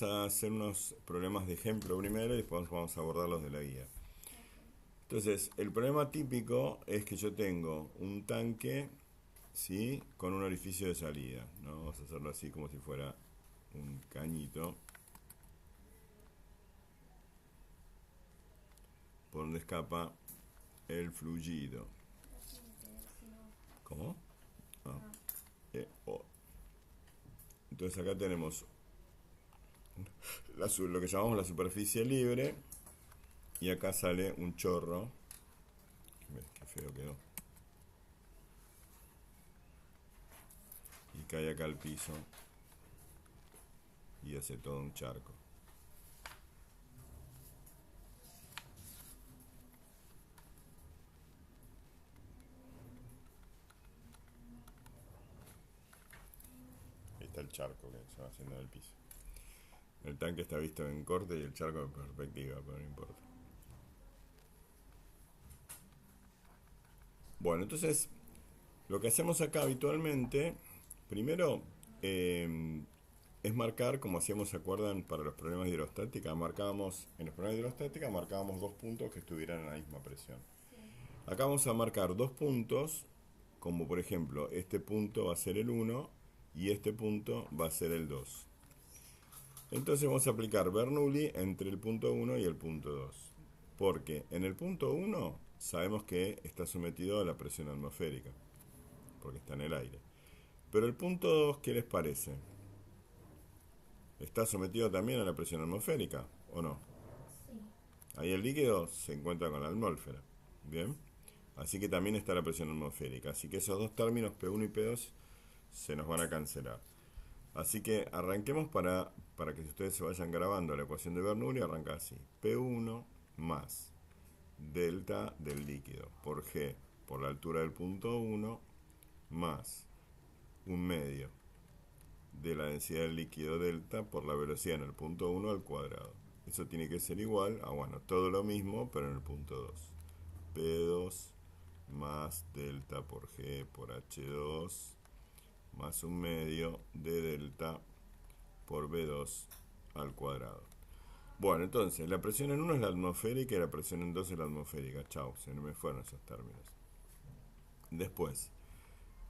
vamos a hacer unos problemas de ejemplo primero y después vamos a abordar los de la guía. Entonces, el problema típico es que yo tengo un tanque, ¿sí?, con un orificio de salida, ¿no? Vamos a hacerlo así como si fuera un cañito por donde escapa el fluido. ¿Cómo? Ah, oh. Entonces acá tenemos lo que llamamos la superficie libre y acá sale un chorro. Qué feo quedó. Y cae acá al piso y hace todo un charco. Ahí está el charco que se va haciendo del piso. El tanque está visto en corte y el charco en perspectiva, pero no importa. Bueno, entonces lo que hacemos acá habitualmente, primero, es marcar, como hacíamos, ¿se acuerdan? Para los problemas de hidrostática, marcábamos, en los problemas de hidrostática marcábamos dos puntos que estuvieran en la misma presión. Acá vamos a marcar dos puntos, como por ejemplo, este punto va a ser el 1 y este punto va a ser el 2. Entonces vamos a aplicar Bernoulli entre el punto 1 y el punto 2. Porque en el punto 1 sabemos que está sometido a la presión atmosférica, porque está en el aire. Pero el punto 2, ¿qué les parece? ¿Está sometido también a la presión atmosférica o no? Ahí el líquido se encuentra con la atmósfera. Bien. Así que también está la presión atmosférica. Así que esos dos términos, P1 y P2, se nos van a cancelar. Así que arranquemos para que ustedes se vayan grabando la ecuación de Bernoulli. Arranca así: P1 más delta del líquido por G por la altura del punto 1 más un medio de la densidad del líquido delta por la velocidad en el punto 1 al cuadrado. Eso tiene que ser igual a, bueno, todo lo mismo, pero en el punto 2. P2 más delta por G por H2 más un medio de delta por B2 al cuadrado. Bueno, entonces, la presión en 1 es la atmosférica y la presión en 2 es la atmosférica. Chau, se no me fueron esos términos. Después,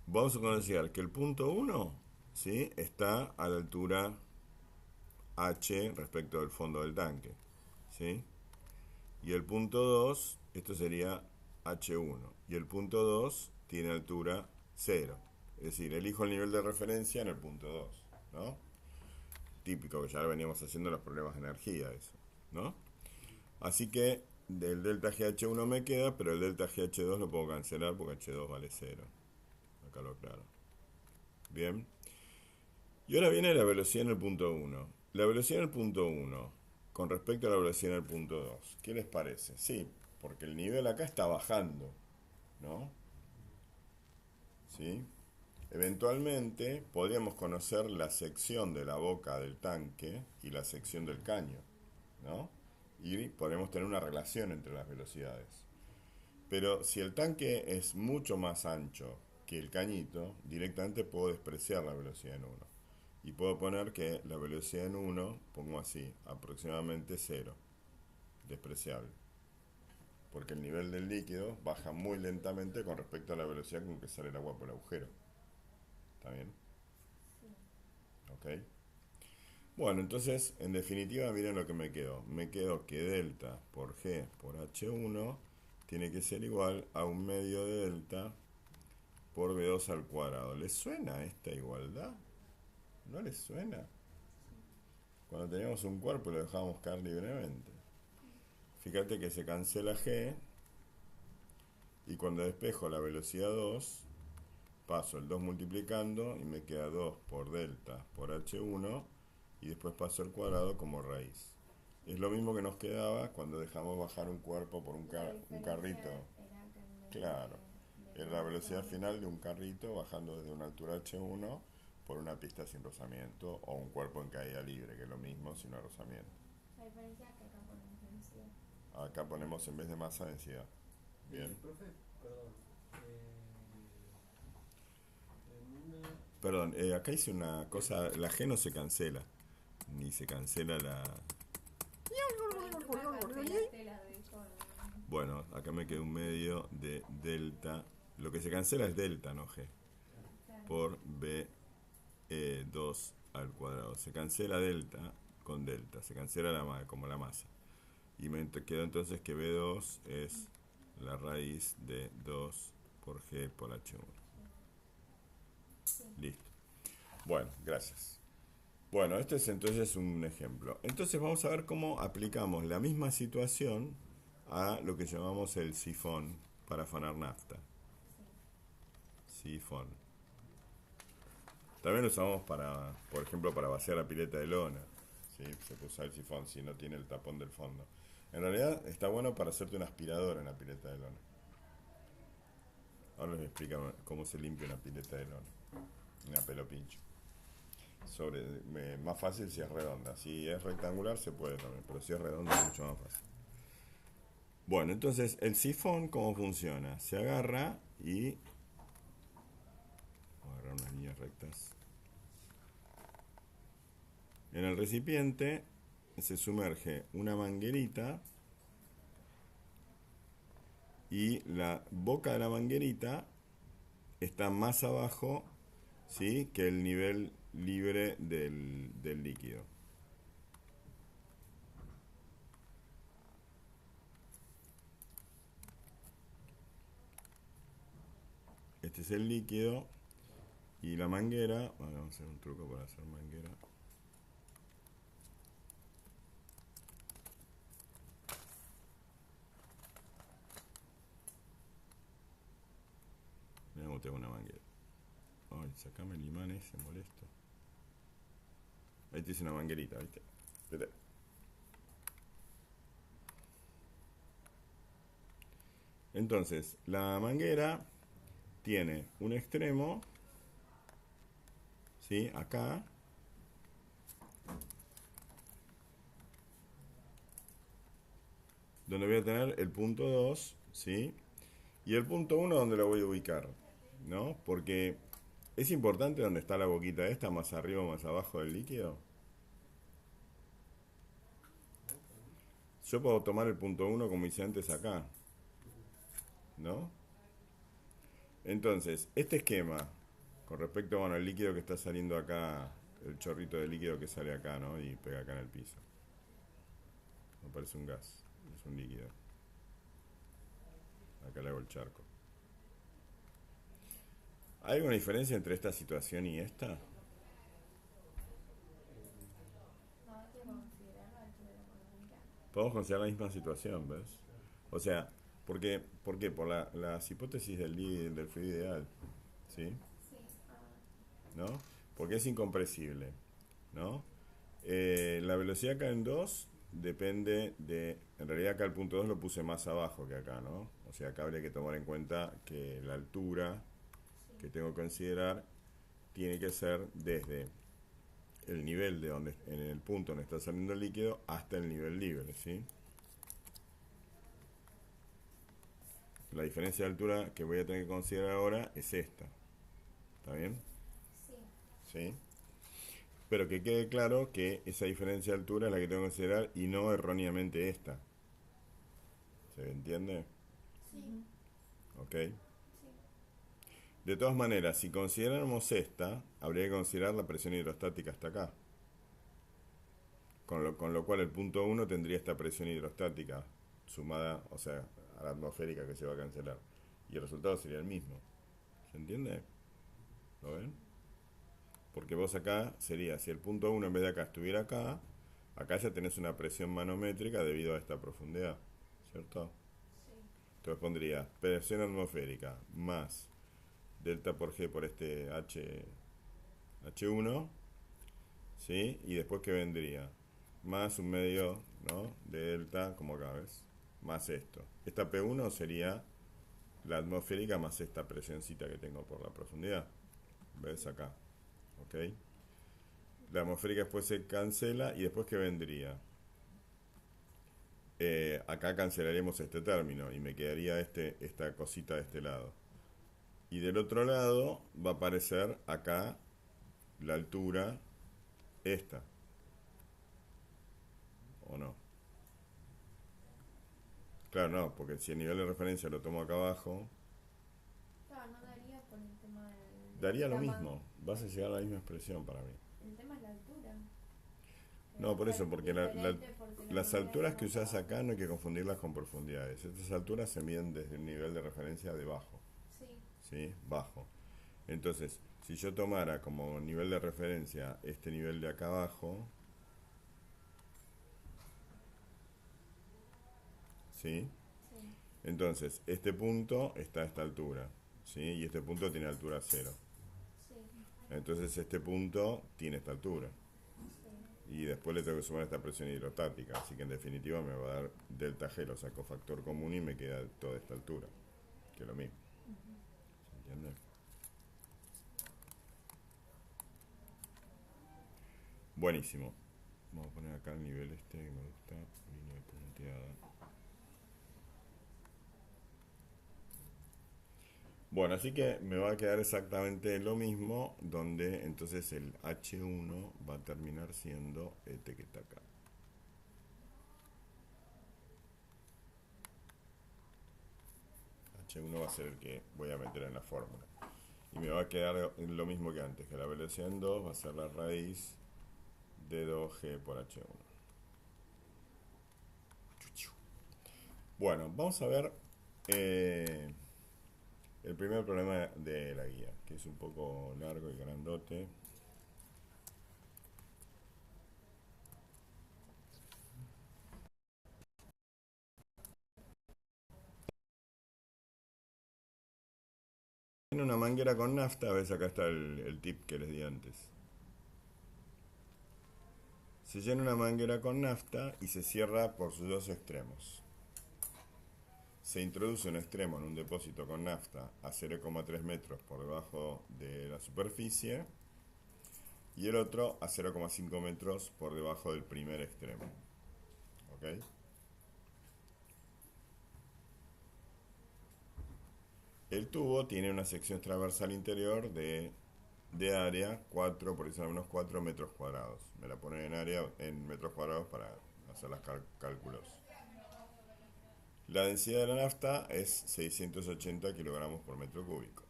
vamos a considerar que el punto 1, ¿sí?, está a la altura H respecto del fondo del tanque, ¿sí? Y el punto 2, esto sería H1. Y el punto 2 tiene altura 0. Es decir, elijo el nivel de referencia en el punto 2, ¿no? Típico, que ya lo veníamos haciendo en los problemas de energía, eso, ¿no? Así que del delta GH1 me queda, pero el delta GH2 lo puedo cancelar porque H2 vale 0. Acá lo aclaro. Bien. Y ahora viene la velocidad en el punto 1. La velocidad en el punto 1 con respecto a la velocidad en el punto 2. ¿Qué les parece? Sí, porque el nivel acá está bajando, ¿no? ¿Sí? Eventualmente podríamos conocer la sección de la boca del tanque y la sección del caño, ¿no? Y podemos tener una relación entre las velocidades. Pero si el tanque es mucho más ancho que el cañito, directamente puedo despreciar la velocidad en 1. Y puedo poner que la velocidad en 1, pongo así, aproximadamente 0, despreciable. Porque el nivel del líquido baja muy lentamente con respecto a la velocidad con que sale el agua por el agujero. ¿Está bien? ¿Ok? Bueno, entonces, en definitiva, miren lo que me quedó. Me quedó que delta por G por H1 tiene que ser igual a un medio de delta por B2 al cuadrado. ¿Les suena esta igualdad? ¿No les suena? Cuando teníamos un cuerpo lo dejábamos caer libremente. Fíjate que se cancela G y cuando despejo la velocidad 2, paso el 2 multiplicando y me queda 2 por delta por H1 y después paso el cuadrado como raíz. Es lo mismo que nos quedaba cuando dejamos bajar un cuerpo por un carrito. Claro, era la velocidad final de un carrito bajando desde una altura H1 por una pista sin rozamiento o un cuerpo en caída libre, que es lo mismo sin rozamiento. La diferencia es que acá ponemos densidad. Acá ponemos en vez de masa densidad. Bien. Profe, perdón. En una... Perdón, acá hice una cosa, la G no se cancela. y se cancela la... Bueno, acá me queda un medio de delta. Lo que se cancela es delta, no G. Por B2 al cuadrado. Se cancela delta con delta. Se cancela como la masa. Y me quedó entonces que B2 es la raíz de 2 por G por H1. Listo. Bueno, gracias. Bueno, este es entonces un ejemplo. Entonces vamos a ver cómo aplicamos la misma situación a lo que llamamos el sifón para afanar nafta. Sifón. También lo usamos para, por ejemplo, para vaciar la pileta de lona. ¿Sí? Se puede usar el sifón si no tiene el tapón del fondo. En realidad está bueno para hacerte una aspiradora en la pileta de lona. Ahora les explico cómo se limpia una pileta de lona. Una pelo pincho. Más fácil si es redonda. Si es rectangular se puede también, pero si es redonda es mucho más fácil. Bueno, entonces el sifón, ¿cómo funciona? Se agarra y... Vamos a agarrar unas líneas rectas. En el recipiente se sumerge una manguerita y la boca de la manguerita está más abajo, ¿sí?, que el nivel libre del líquido. Este es el líquido y la manguera. Bueno, vamos a hacer un truco para hacer manguera. Mira cómo tengo una manguera. Ay, sacame el imán ese, molesto. Ahí te hice una manguerita, ¿viste? Vete. Entonces, la manguera tiene un extremo, ¿sí?, acá, donde voy a tener el punto 2, ¿sí?, y el punto 1 donde lo voy a ubicar, ¿no? Porque es importante donde está la boquita esta, más arriba o más abajo del líquido. Yo puedo tomar el punto 1 como hice antes acá, ¿no? Entonces, este esquema, con respecto, bueno, al líquido que está saliendo acá, el chorrito de líquido que sale acá, ¿no?, y pega acá en el piso. No parece un gas, es un líquido. Acá le hago el charco. ¿Hay alguna diferencia entre esta situación y esta? No, hay que considerar la altura económica. Podemos considerar la misma situación, ¿ves? O sea, ¿por qué? Por las hipótesis del fluido ideal, ¿sí? Sí. ¿No? Porque es incompresible, ¿no? La velocidad acá en 2 depende de... En realidad acá el punto 2 lo puse más abajo que acá, ¿no? O sea, acá habría que tomar en cuenta que la altura que tengo que considerar tiene que ser desde el nivel de donde, en el punto donde está saliendo el líquido, hasta el nivel libre, ¿sí? La diferencia de altura que voy a tener que considerar ahora es esta. ¿Está bien? Sí. ¿Sí? Pero que quede claro que esa diferencia de altura es la que tengo que considerar y no erróneamente esta. ¿Se entiende? Sí. ¿Ok? Sí. De todas maneras, si consideráramos esta, habría que considerar la presión hidrostática hasta acá. Con lo cual el punto 1 tendría esta presión hidrostática sumada, o sea, a la atmosférica que se va a cancelar. Y el resultado sería el mismo. ¿Se entiende? ¿Lo ven? Porque vos acá sería, si el punto 1 en vez de acá estuviera acá, acá ya tenés una presión manométrica debido a esta profundidad, ¿cierto? Sí. Entonces pondría presión atmosférica más delta por G por este H1, ¿sí? Y después que vendría más un medio, ¿no?, de delta, como acá, ¿ves? Más esto. Esta P1 sería la atmosférica más esta presioncita que tengo por la profundidad. ¿Ves acá? ¿Ok? La atmosférica después se cancela y después que vendría. Acá cancelaríamos este término y me quedaría esta cosita de este lado. Y del otro lado va a aparecer acá la altura esta. Claro, no, porque si el nivel de referencia lo tomo acá abajo, Claro, no daría por el tema daría lo la mismo. Vas a llegar a la misma expresión para mí. el tema es la altura. Que va No, a por ser eso, porque diferente porque la las manguera alturas está que más usás abajo. acá no hay que confundirlas con profundidades. Estas alturas se miden desde el nivel de referencia de bajo, Sí, ¿sí? Bajo. Entonces, si yo tomara como nivel de referencia este nivel de acá abajo, ¿sí? sí, Entonces, este punto está a esta altura, ¿sí? Y este punto tiene altura cero. sí, Entonces, este punto tiene esta altura. sí. Y después le tengo que sumar esta presión hidrostática. Así que en definitiva me va a dar delta G, lo saco factor común y me queda toda esta altura. Que es lo mismo. ¿Se entiende? Buenísimo. Vamos a poner acá el nivel este que me gusta. Línea punteada. Bueno, así que me va a quedar exactamente lo mismo, donde entonces el H1 va a terminar siendo este que está acá. H1 va a ser el que voy a meter en la fórmula. Y me va a quedar lo mismo que antes, que la velocidad en 2 va a ser la raíz de 2G por H1. Bueno, vamos a ver eh, el primer problema de la guía, que es un poco largo y grandote. En una manguera con nafta, ves acá está el tip que les di antes. Se llena una manguera con nafta y se cierra por sus dos extremos. Se introduce un extremo en un depósito con nafta a 0,3 metros por debajo de la superficie y el otro a 0,5 metros por debajo del primer extremo. ¿Ok? El tubo tiene una sección transversal interior de área 4 por eso menos 4 metros cuadrados. Me la ponen en área en metros cuadrados para hacer los cálculos. La densidad de la nafta es 680 kilogramos por metro cúbico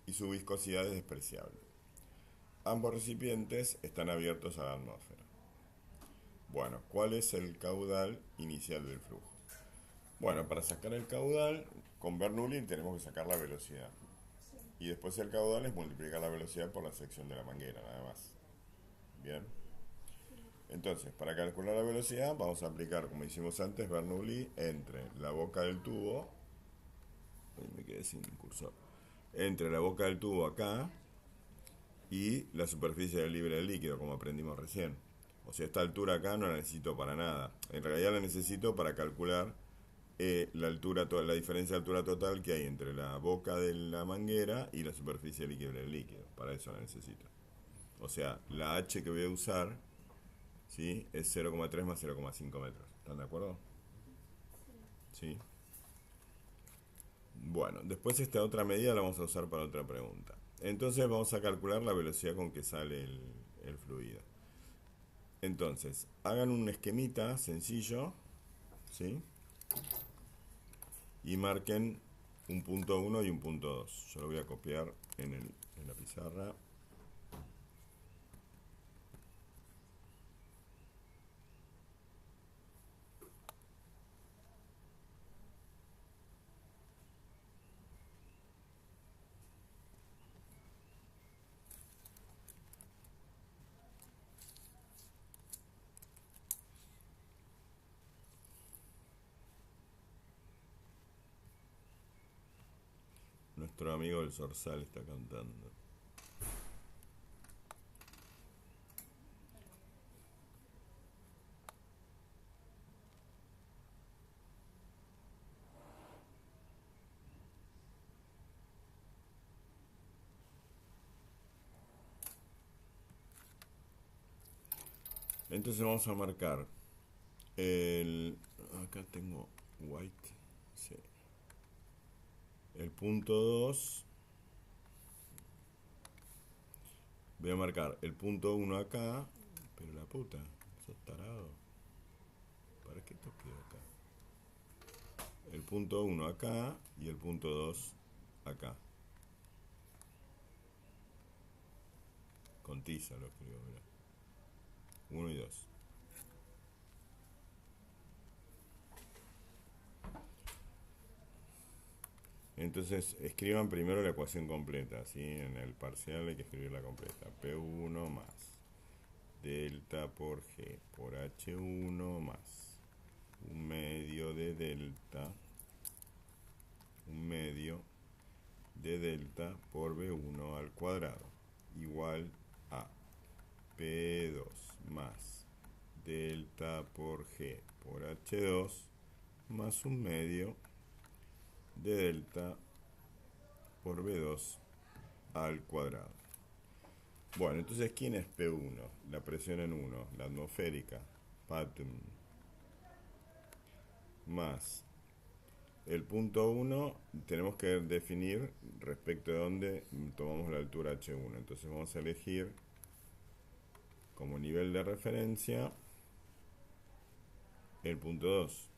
y su viscosidad es despreciable. Ambos recipientes están abiertos a la atmósfera. Bueno, ¿cuál es el caudal inicial del flujo? Bueno, para sacar el caudal, con Bernoulli tenemos que sacar la velocidad. Y después el caudal es multiplicar la velocidad por la sección de la manguera, nada más. Bien. Entonces, para calcular la velocidad, vamos a aplicar, como hicimos antes, Bernoulli entre la boca del tubo. Ahí me quedé sin cursor. Entre la boca del tubo acá y la superficie libre del líquido, como aprendimos recién. O sea, esta altura acá no la necesito para nada. En realidad la necesito para calcular la diferencia de altura total que hay entre la boca de la manguera y la superficie libre del líquido. Para eso la necesito. O sea, la H que voy a usar, ¿sí? Es 0,3 más 0,5 metros. ¿Están de acuerdo? Sí. Bueno, después esta otra medida la vamos a usar para otra pregunta. Entonces vamos a calcular la velocidad con que sale el fluido. Entonces, hagan un esquemita sencillo, ¿sí? Y marquen un punto 1 y un punto 2. Yo lo voy a copiar en la pizarra. Nuestro amigo el Zorzal está cantando. Entonces vamos a marcar el... Acá tengo white. Sí. El punto 2. Voy a marcar el punto 1 acá. Pero la puta, sos tarado. ¿Para qué toqué acá? el punto 1 acá y el punto 2 acá. Con tiza lo escribo, mirá. 1 y 2. Entonces escriban primero la ecuación completa, ¿sí? En el parcial hay que escribirla completa. P1 más delta por G por H1 más un medio de delta, un medio de delta por B1 al cuadrado, igual a P2 más delta por G por H2 más un medio de delta por B2 al cuadrado. Bueno, entonces, ¿quién es P1? La presión en 1, la atmosférica, PATM, más el punto 1, tenemos que definir respecto de dónde tomamos la altura H1. Entonces vamos a elegir como nivel de referencia el punto 2.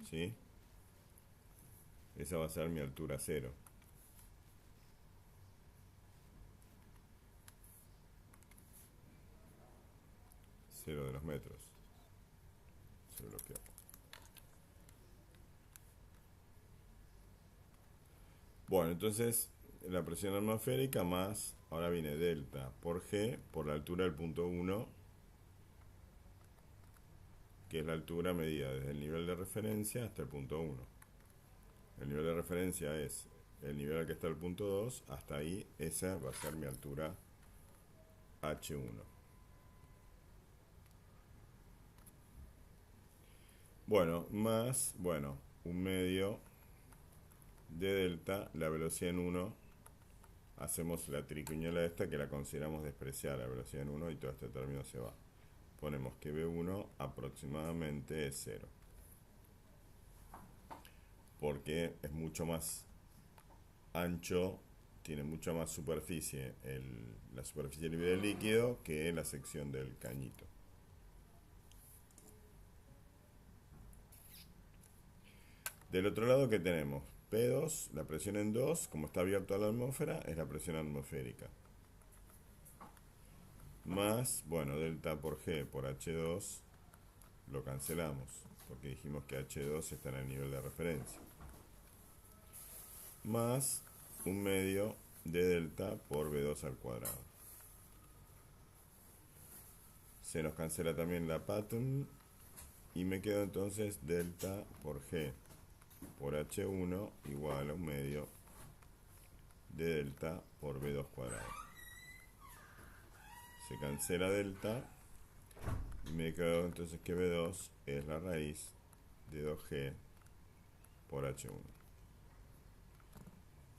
¿Sí? Esa va a ser mi altura 0. 0 de los metros. Se bloqueó. Bueno, entonces la presión atmosférica más, ahora viene delta por G por la altura del punto 1, que es la altura medida desde el nivel de referencia hasta el punto 1. El nivel de referencia es el nivel al que está el punto 2, hasta ahí esa va a ser mi altura H1. Bueno, más, bueno, un medio de delta, la velocidad en 1, hacemos la triquiñuela esta que la consideramos despreciar, la velocidad en 1, y todo este término se va. Ponemos que B1 aproximadamente es 0. Porque es mucho más ancho, tiene mucha más superficie, la superficie libre del líquido, que la sección del cañito. Del otro lado, ¿qué tenemos? P2, la presión en 2, como está abierto a la atmósfera, es la presión atmosférica. Más, bueno, delta por G por H2, lo cancelamos, porque dijimos que H2 está en el nivel de referencia. Más un medio de delta por B2 al cuadrado. Se nos cancela también la pattern y me quedo entonces delta por G por H1 igual a un medio de delta por B2 cuadrado. Se cancela delta y me quedo entonces que B2 es la raíz de 2G por H1.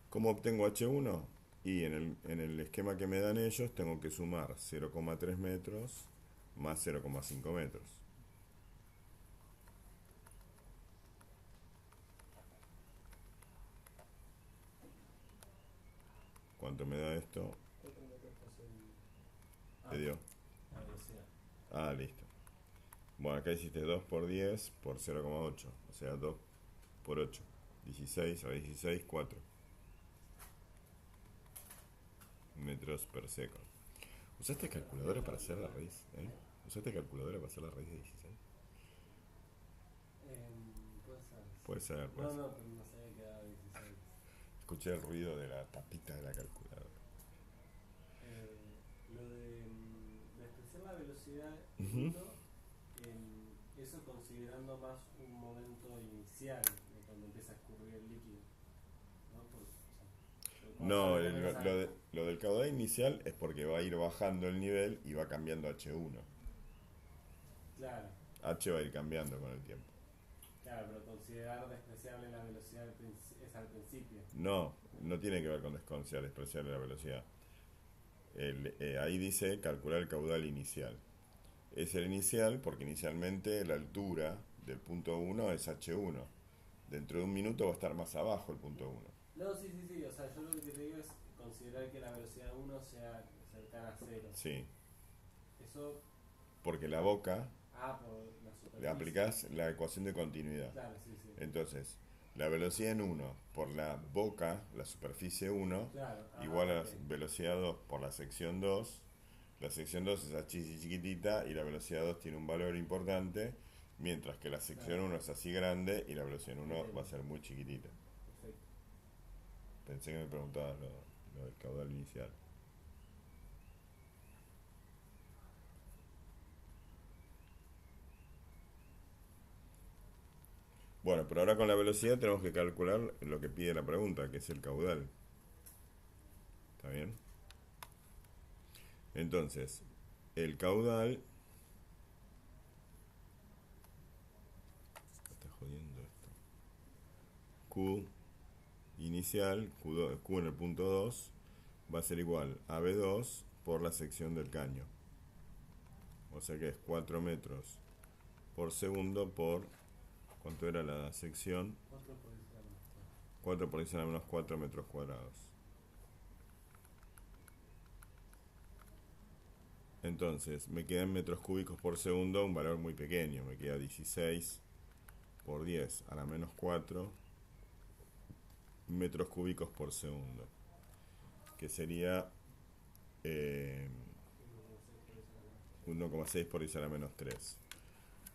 ¿Cómo obtengo H1? Y en el esquema que me dan ellos tengo que sumar 0,3 metros más 0,5 metros. ¿Cuánto me da esto? ¿Te dio? Ah, listo. Bueno, acá hiciste 2 por 10 por 0,8. O sea, 2 por 8. 16, a 16, 4 metros per second. ¿Usaste calculadora para hacer la raíz? ¿Usaste calculadora para hacer la raíz de 16? Puede ser. Puede ser. No, pero no sabía que era 16. Escuché el ruido de la tapita de la calculadora. Lo de despreciar la velocidad Ujú. eso considerando más un momento inicial de cuando empieza a escurrir el líquido, ¿no? No, lo del caudal inicial es porque va a ir bajando el nivel y va cambiando H1. Claro, H va a ir cambiando con el tiempo. claro, pero considerar despreciable la velocidad es al principio. No, no tiene que ver con despreciar la velocidad. Ahí dice calcular el caudal inicial. Es el inicial porque inicialmente la altura del punto 1 es H1. Dentro de un minuto va a estar más abajo el punto 1. No, sí, o sea, yo lo que te digo es considerar que la velocidad 1 sea cercana a 0. Sí, Eso, porque la boca, por la le aplicás la ecuación de continuidad. Claro, sí, sí. Entonces, la velocidad en 1 por la boca, la superficie 1, Claro, igual a la ok. velocidad 2 por la sección 2. La sección 2 es así chiquitita y la velocidad 2 tiene un valor importante, mientras que la sección Claro. 1 es así grande y la velocidad en 1 va a Entiendo. ser muy chiquitita. Perfecto. Pensé que me preguntabas lo del caudal inicial. Bueno, pero ahora con la velocidad tenemos que calcular lo que pide la pregunta, que es el caudal. ¿Está bien? Entonces, el caudal... Me está jodiendo esto. Q inicial, Q en el punto 2, va a ser igual a B2 por la sección del caño. O sea que es 4 metros por segundo por... ¿Cuánto era la sección? 4 por 10 a la menos 4. 4 por 10 a la menos 4 metros cuadrados. Entonces, me queda en metros cúbicos por segundo un valor muy pequeño. Me queda 16 por 10 a la menos 4 metros cúbicos por segundo. Que sería 1,6 por 10 a la menos 3.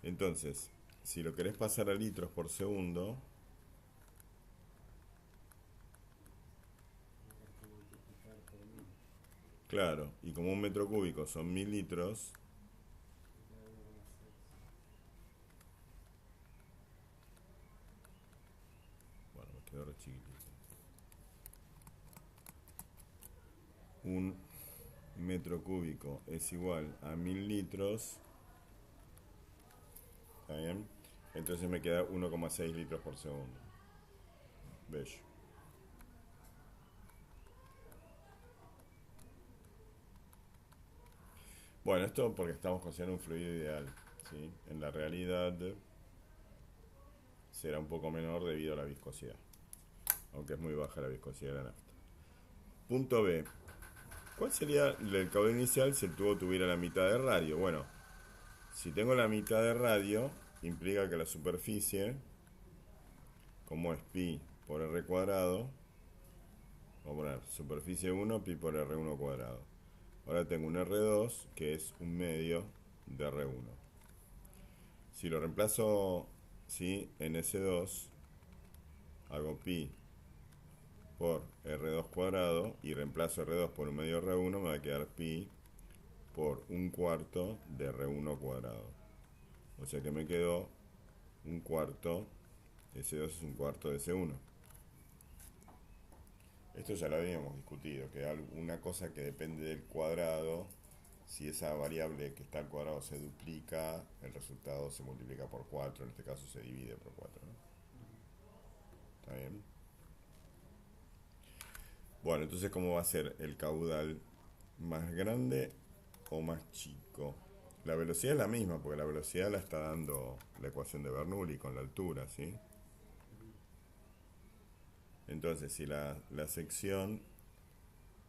Entonces, si lo querés pasar a litros por segundo, claro, y como un metro cúbico son 1000 litros, bueno, me quedó re chiquitito. Un metro cúbico es igual a 1000 litros, ¿está bien? Entonces me queda 1,6 litros por segundo. Bello. Bueno, esto porque estamos considerando un fluido ideal, ¿sí? En la realidad será un poco menor debido a la viscosidad, aunque es muy baja la viscosidad de la nafta. Punto B. ¿Cuál sería el caudal inicial si el tubo tuviera la mitad de radio? Bueno, si tengo la mitad de radio, implica que la superficie, como es pi por r cuadrado, vamos a poner superficie 1, pi por r1 cuadrado. Ahora tengo un R2 que es un medio de R1. Si lo reemplazo, ¿sí?, en S2, hago pi por R2 cuadrado y reemplazo R2 por un medio de R1, me va a quedar pi por un cuarto de R1 cuadrado. O sea que me quedó un cuarto, S2 es un cuarto de S1. Esto ya lo habíamos discutido, que una cosa que depende del cuadrado, si esa variable que está al cuadrado se duplica, el resultado se multiplica por 4, en este caso se divide por 4, ¿no? ¿Está bien? Bueno, entonces, ¿cómo va a ser el caudal? ¿Más grande o más chico? La velocidad es la misma, porque la velocidad la está dando la ecuación de Bernoulli con la altura, ¿sí? Entonces, si la sección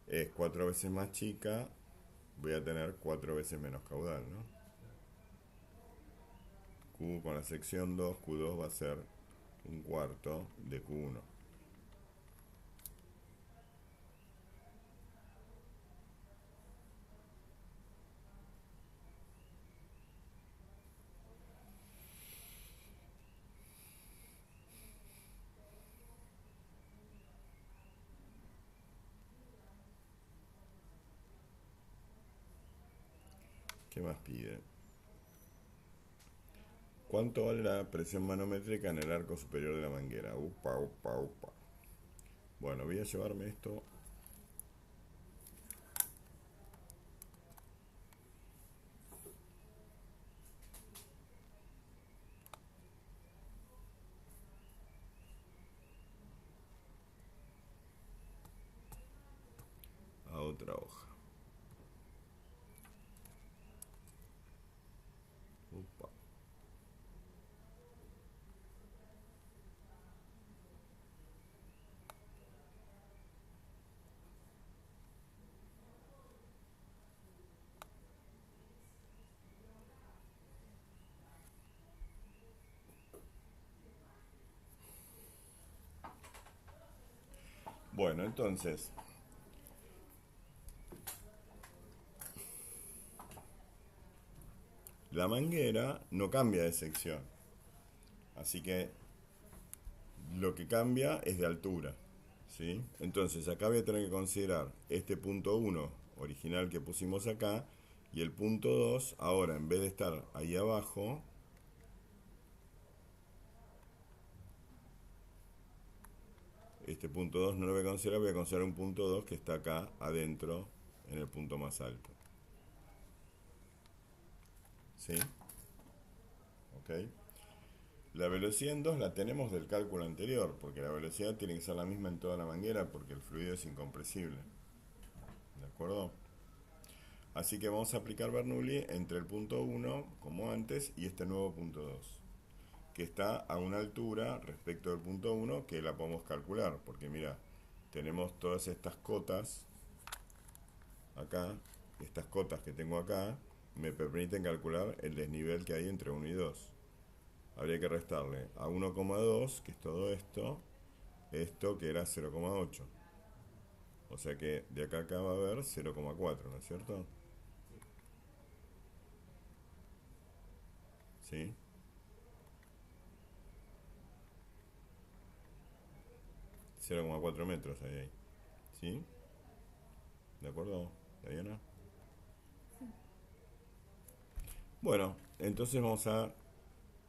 es 4 veces más chica, voy a tener 4 veces menos caudal, ¿no? Q con la sección 2, Q2 va a ser un cuarto de Q1. ¿Qué más pide? ¿Cuánto vale la presión manométrica en el arco superior de la manguera? Upa, upa, upa. Bueno, voy a llevarme esto a otra hoja. Upa. Bueno, entonces, la manguera no cambia de sección. Así que lo que cambia es de altura, ¿sí? Entonces acá voy a tener que considerar este punto 1 original que pusimos acá y el punto 2, ahora en vez de estar ahí abajo, este punto 2 no lo voy a considerar un punto 2 que está acá adentro en el punto más alto. ¿Sí? ¿Ok? La velocidad en 2 la tenemos del cálculo anterior, porque la velocidad tiene que ser la misma en toda la manguera porque el fluido es incompresible. ¿De acuerdo? Así que vamos a aplicar Bernoulli entre el punto 1, como antes, y este nuevo punto 2, que está a una altura respecto del punto 1 que la podemos calcular, porque mira, tenemos todas estas cotas acá, estas cotas que tengo acá, me permiten calcular el desnivel que hay entre 1 y 2. Habría que restarle a 1,2, que es todo esto que era 0,8. O sea que de acá a acá va a haber 0,4, ¿no es cierto? ¿Sí? 0,4 metros hay ahí. ¿Sí? ¿De acuerdo, Diana? Bueno, entonces vamos a,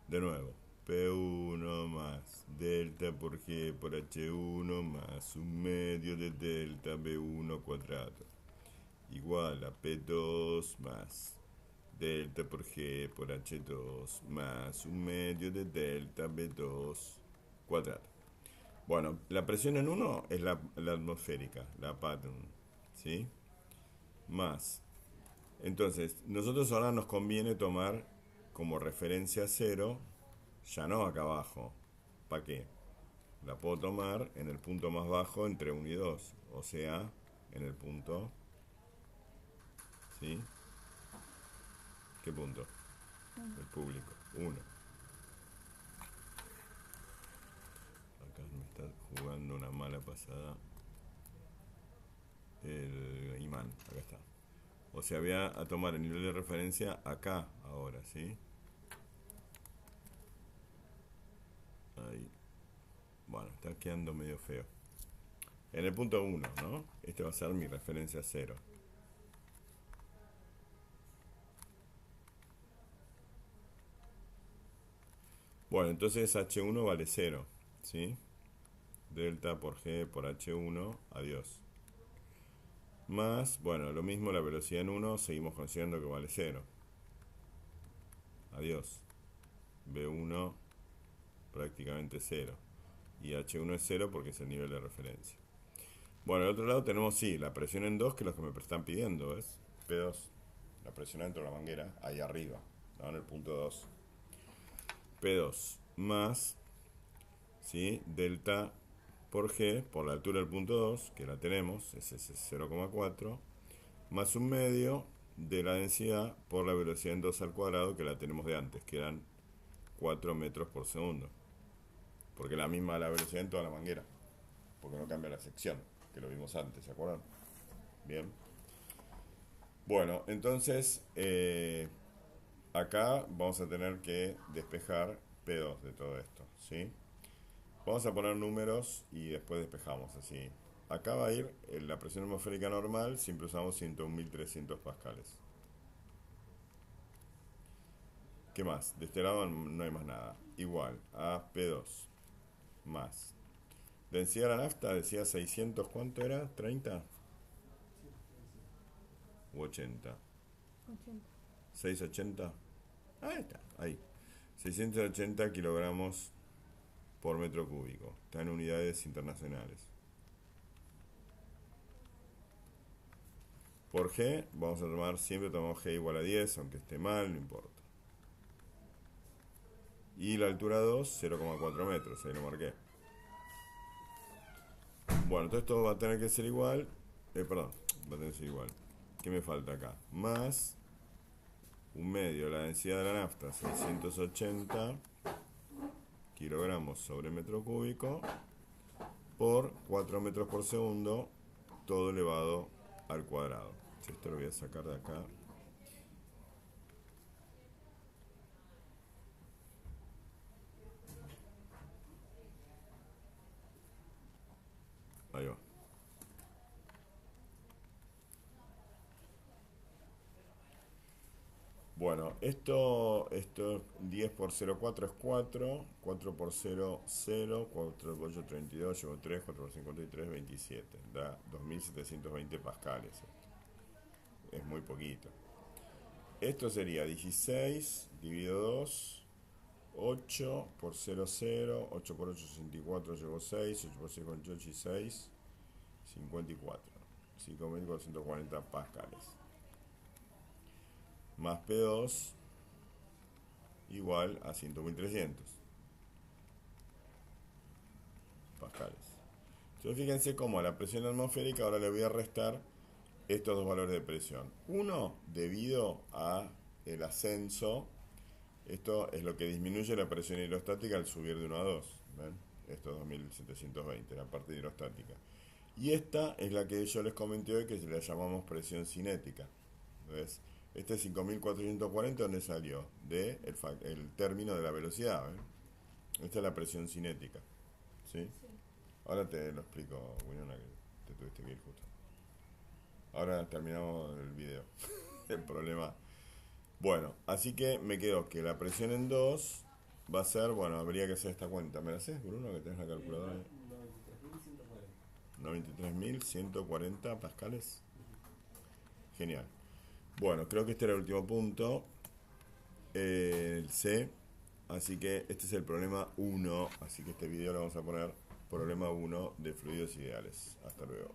de nuevo, P1 más delta por G por H1 más un medio de delta B1 cuadrado igual a P2 más delta por G por H2 más un medio de delta B2 cuadrado. Bueno, la presión en 1 es la atmosférica, la pattern, ¿sí? Más. Entonces, nosotros ahora nos conviene tomar como referencia 0, ya no acá abajo. ¿Para qué? La puedo tomar en el punto más bajo entre 1 y 2, o sea, en el punto, ¿sí? ¿Qué punto? El público, 1. Acá me está jugando una mala pasada el imán, acá está. O sea, voy a tomar el nivel de referencia acá ahora, ¿sí? Ahí. Bueno, está quedando medio feo. En el punto 1, ¿no? Este va a ser mi referencia 0. Bueno, entonces H1 vale 0, ¿sí? Delta por G por H1, adiós. Más, bueno, lo mismo la velocidad en 1, seguimos considerando que vale 0. Adiós. B1 prácticamente 0. Y H1 es 0 porque es el nivel de referencia. Bueno, al otro lado tenemos, sí, la presión en 2, que es lo que me están pidiendo, ¿ves? P2, la presión dentro de la manguera, ahí arriba, ¿no? En el punto 2. P2 más, ¿sí? Delta por G, por la altura del punto 2, que la tenemos, es ese 0,4, más un medio de la densidad por la velocidad en 2 al cuadrado, que la tenemos de antes, que eran 4 metros por segundo. Porque la misma la velocidad en toda la manguera, porque no cambia la sección, que lo vimos antes, ¿se acuerdan? Bien. Bueno, entonces, acá vamos a tener que despejar P2 de todo esto, ¿sí? Vamos a poner números y después despejamos, así. Acá va a ir la presión atmosférica normal, siempre usamos 101.300 pascales. ¿Qué más? De este lado no hay más nada. Igual a P2 más. Densidad de la nafta decía 600, ¿cuánto era? ¿30? ¿U 80? 80. 680. Ahí está, ahí. 680 kilogramos por metro cúbico. Está en unidades internacionales. Por G, vamos a tomar, siempre tomamos G igual a 10, aunque esté mal, no importa. Y la altura 2, 0,4 metros, ahí lo marqué. Bueno, entonces todo va a tener que ser igual. Perdón, va a tener que ser igual. ¿Qué me falta acá? Más un medio, la densidad de la nafta, 680 kilogramos sobre metro cúbico, por 4 metros por segundo, todo elevado al cuadrado. Esto lo voy a sacar de acá. Ahí va. Bueno, esto 10 por 0,4 es 4, 4 por 0, 0, 4 por 8, 32, llevo 3, 4 por 53, 27. Da 2720 pascales. Es muy poquito. Esto sería 16 dividido 2, 8 por 0, 0, 8 por 8, 64, llevo 6, 8 por 6, 48 y 6, 54. 5440 pascales. Más P2 igual a 100.300 pascales. Entonces fíjense cómo a la presión atmosférica ahora le voy a restar estos dos valores de presión. Uno debido a el ascenso, esto es lo que disminuye la presión hidrostática al subir de 1 a 2. ¿Ven? Esto es 2720, la parte hidrostática. Y esta es la que yo les comenté hoy, que la llamamos presión cinética. ¿Ves? Este 5440, ¿dónde salió? El término de la velocidad. Esta es la presión cinética. ¿Sí? Sí. Ahora te lo explico, Winona, que te tuviste que ir justo. Ahora terminamos el video. El problema. Bueno, así que me quedó que la presión en 2 va a ser, bueno, habría que hacer esta cuenta. ¿Me la haces, Bruno, que tenés la calculadora? 93.140 pascales. Genial. Bueno, creo que este era el último punto, el C, así que este es el problema 1, así que este video lo vamos a poner problema 1 de fluidos ideales. Hasta luego.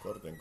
Corten.